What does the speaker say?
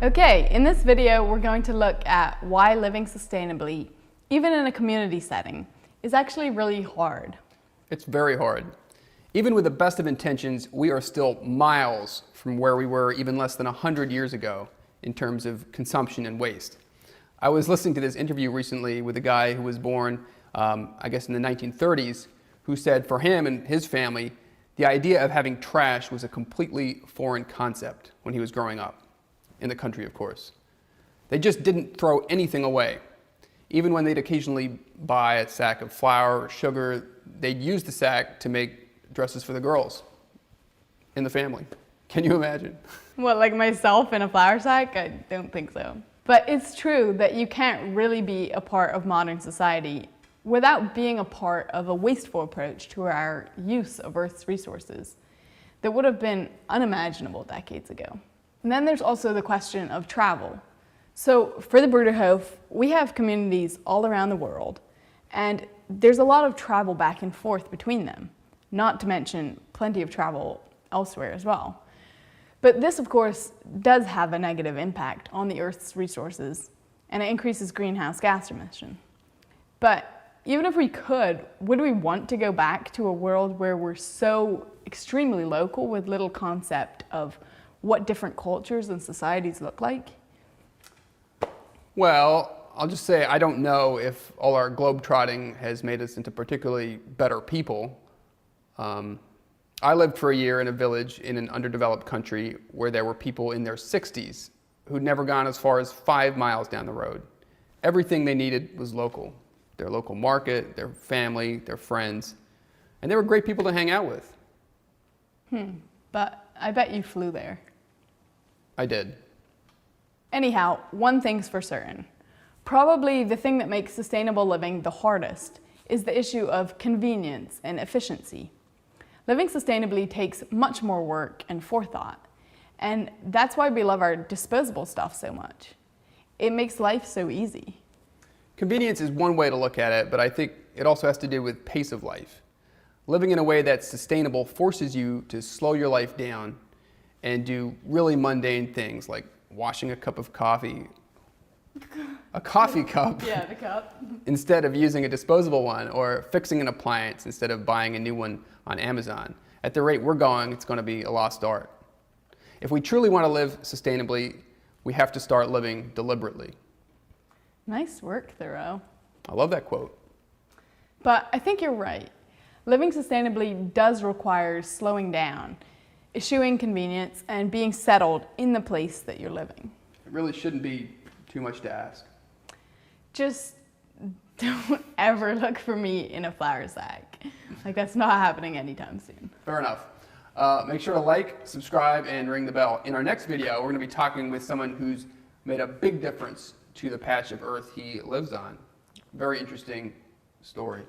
Okay, in this video we're going to look at why living sustainably, even in a community setting, is actually really hard. It's very hard. Even with the best of intentions, we are still miles from where we were even less than 100 years ago in terms of consumption and waste. I was listening to this interview recently with a guy who was born, I guess in the 1930s, who said for him and his family, the idea of having trash was a completely foreign concept when he was growing up. In the country, of course. They just didn't throw anything away. Even when they'd occasionally buy a sack of flour or sugar, they'd use the sack to make dresses for the girls in the family. Can you imagine? What, like myself in a flour sack? I don't think so. But it's true that you can't really be a part of modern society without being a part of a wasteful approach to our use of Earth's resources that would have been unimaginable decades ago. And then there's also the question of travel. So for the Bruderhof, we have communities all around the world, and there's a lot of travel back and forth between them, not to mention plenty of travel elsewhere as well. But this, of course, does have a negative impact on the Earth's resources, and it increases greenhouse gas emission. But even if we could, would we want to go back to a world where we're so extremely local with little concept of what different cultures and societies look like? Well, I'll just say I don't know if all our globetrotting has made us into particularly better people. I lived for a year in a village in an underdeveloped country where there were people in their 60s who'd never gone as far as 5 miles down the road. Everything they needed was local. Their local market, their family, their friends, and they were great people to hang out with. But I bet you flew there. I did. Anyhow, one thing's for certain. Probably the thing that makes sustainable living the hardest is the issue of convenience and efficiency. Living sustainably takes much more work and forethought, and that's why we love our disposable stuff so much. It makes life so easy. Convenience is one way to look at it, but I think it also has to do with pace of life. Living in a way that's sustainable forces you to slow your life down and do really mundane things like washing a cup of coffee, a coffee cup, Yeah, the cup. instead of using a disposable one, or fixing an appliance instead of buying a new one on Amazon. At the rate we're going, it's going to be a lost art. If we truly want to live sustainably, we have to start living deliberately. Nice work, Thoreau. I love that quote. But I think you're right. Living sustainably does require slowing down, eschewing convenience, and being settled in the place that you're living. It really shouldn't be too much to ask. Just don't ever look for me in a flour sack. Like, that's not happening anytime soon. Fair enough. Make sure to like, subscribe, and ring the bell. In our next video, we're going to be talking with someone who's made a big difference to the patch of earth he lives on. Very interesting story.